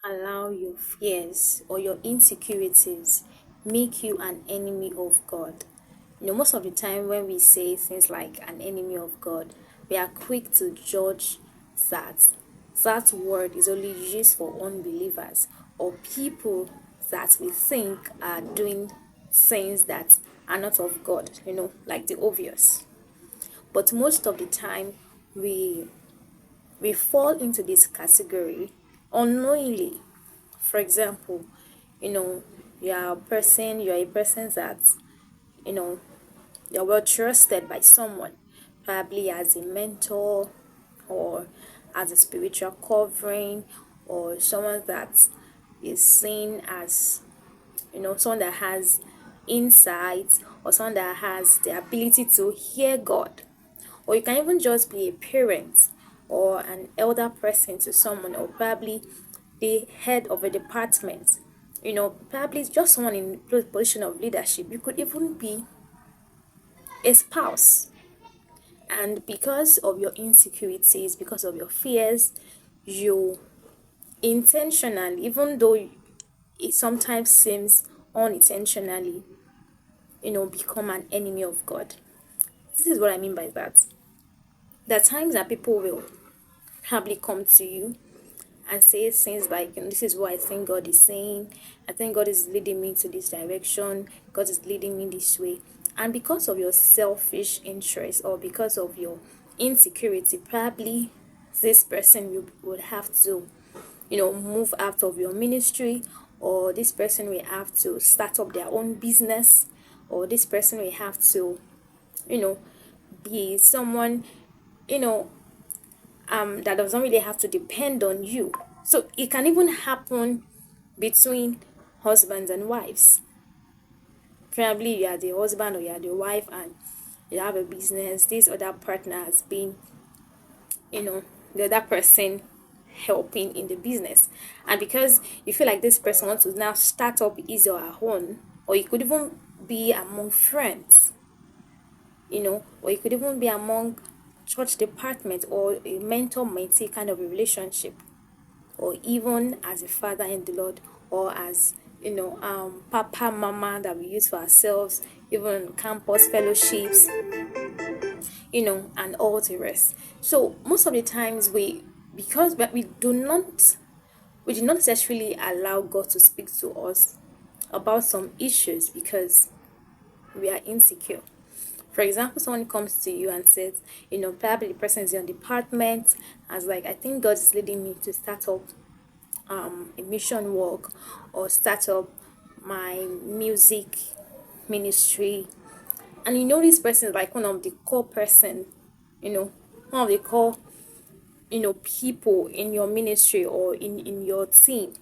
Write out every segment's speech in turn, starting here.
allow your fears or your insecurities make you an enemy of God. Most of the time when we say things like an enemy of God, we are quick to judge that that word is only used for unbelievers or people that we think are doing things that are not of God, like the obvious. But most of the time, we we fall into this category unknowingly. For example, you know, you're a person that, you know, you're well trusted by someone, probably as a mentor or as a spiritual covering, or someone that is seen as, someone that has insights, or someone that has the ability to hear God. Or you can even just be a parent or an elder person to someone, or probably the head of a department, probably just someone in position of leadership. You could even be a spouse, and because of your insecurities, because of your fears, you intentionally, even though it sometimes seems unintentionally, become an enemy of God. This is what I mean by that. There are times that people will probably come to you and say things like, this is what I think God is saying. I think God is leading me to this direction. God is leading me this way. And because of your selfish interest or because of your insecurity, probably this person would have to, move out of your ministry, or this person will have to start up their own business, or this person will have to, you know, be someone, you know, that doesn't really have to depend on you. So it can even happen between husbands and wives. Probably you are the husband or you are the wife and you have a business. This other partner has been, the other person helping in the business. And because you feel like this person wants to now start up his or her own, or it could even be among friends, or it could even be among church department or a mentor-mentee kind of a relationship, or even as a father in the Lord, or as papa mama that we use for ourselves, even campus fellowships, and all the rest. So most of the times because we do not necessarily allow God to speak to us about some issues because we are insecure. For example, someone comes to you and says, probably the person is in your department, as like, I think God is leading me to start up a mission work, or start up my music ministry. And this person is like one of the core person, one of the core, people in your ministry or in your team.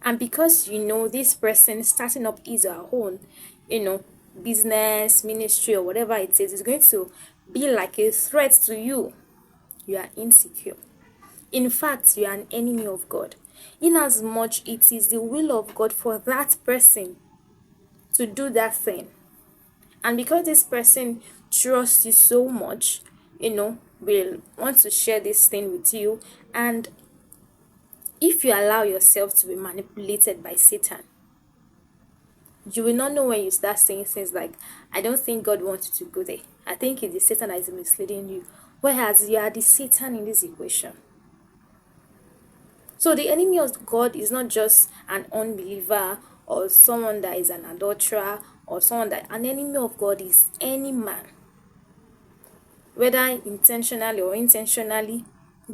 And because this person starting up his or her own, business, ministry, or whatever it is going to be like a threat to you. You are insecure. In fact, you are an enemy of God. In as much it is the will of God for that person to do that thing. And because this person trusts you so much, will want to share this thing with you. And if you allow yourself to be manipulated by Satan, you will not know when you start saying things like, I don't think God wants you to go there. I think it's the Satan that is misleading you. Whereas you are the Satan in this equation. So the enemy of God is not just an unbeliever or someone that is an adulterer or someone that an enemy of God is any man, whether intentionally or intentionally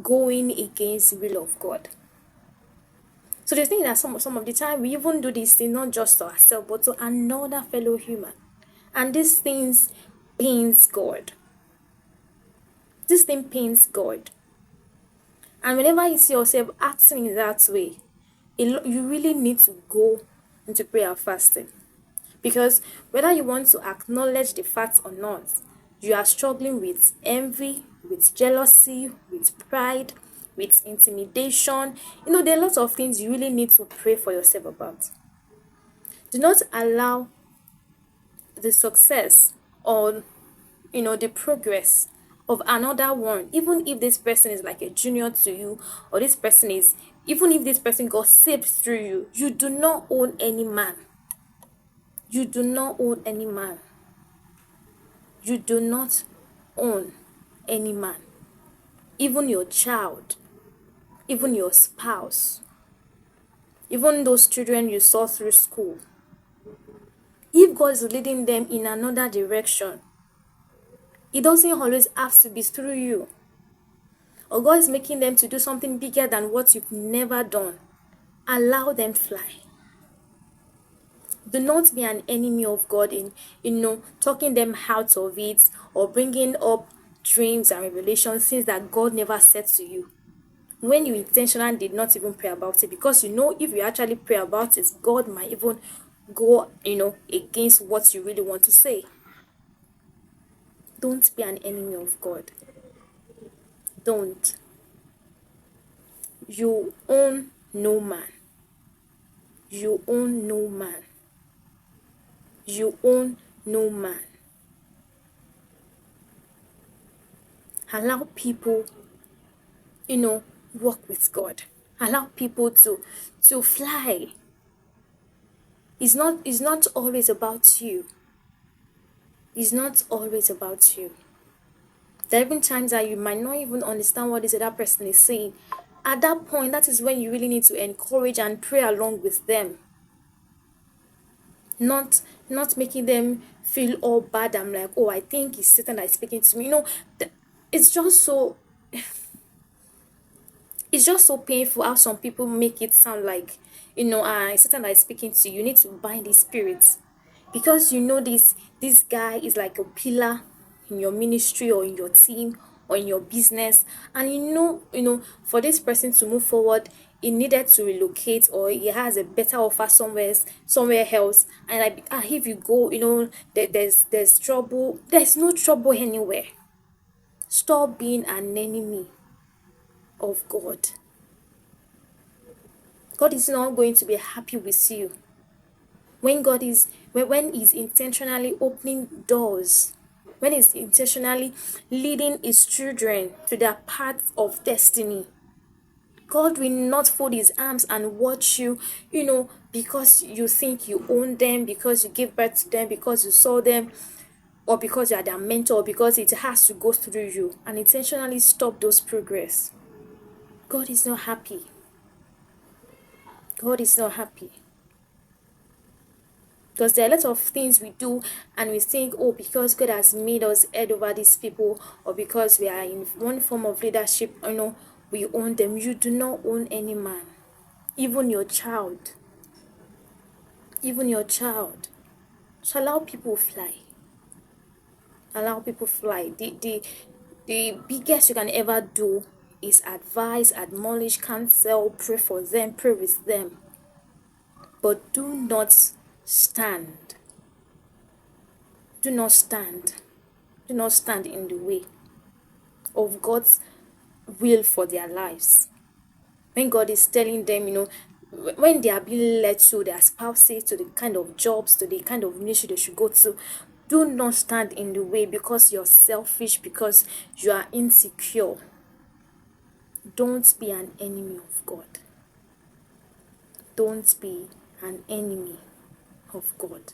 going against the will of God. So the thing that some of the time we even do this thing not just to ourselves but to another fellow human. And these things pains God. This thing pains God. And whenever you see yourself acting in that way, you really need to go into prayer fasting. Because whether you want to acknowledge the facts or not, you are struggling with envy, with jealousy, with pride, with intimidation. There are lots of things you really need to pray for yourself about. Do not allow the success or the progress of another one, even if this person is like a junior to you, or this person is Even if this person got saved through you, you do not own any man. You do not own any man. You do not own any man. Even your child, even your spouse, even those children you saw through school. If God is leading them in another direction, it doesn't always have to be through you. Or God is making them to do something bigger than what you've never done. Allow them fly. Do not be an enemy of God in, talking them out of it or bringing up dreams and revelations, things that God never said to you. When you intentionally did not even pray about it, because if you actually pray about it, God might even go, against what you really want to say. Don't be an enemy of God. Don't. You own no man. You own no man. You own no man. Allow people, walk with God. Allow people to fly. It's not always about you. It's not always about you. There are even times that you might not even understand what this other person is saying. At that point, that is when you really need to encourage and pray along with them. Not making them feel all bad. I'm like, oh, I think it's Satan that is speaking to me. It's just so painful how some people make it sound like, Satan that is speaking to you. You need to bind these spirits. Because this guy is like a pillar in your ministry or in your team or in your business, and for this person to move forward, he needed to relocate, or he has a better offer somewhere else, and like, if you go, there's trouble. There's no trouble anywhere. Stop being an enemy of God. God is not going to be happy with you when he's intentionally opening doors, when he's intentionally leading his children to their paths of destiny. God will not fold his arms and watch you, because you think you own them, because you give birth to them, because you saw them, or because you are their mentor, or because it has to go through you, and intentionally stop those progress. God is not happy. God is not happy. Because there are a lot of things we do and we think, oh, because God has made us head over these people, or because we are in one form of leadership, we own them. You do not own any man. Even your child. Even your child. So allow people fly. Allow people fly. The biggest you can ever do is advise, admonish, counsel, pray for them, pray with them. But do not stand. Do not stand. Do not stand in the way of God's will for their lives. When God is telling them, when they are being led to their spouses, to the kind of jobs, to the kind of ministry they should go to, do not stand in the way because you're selfish, because you are insecure. Don't be an enemy of God. Don't be an enemy of God.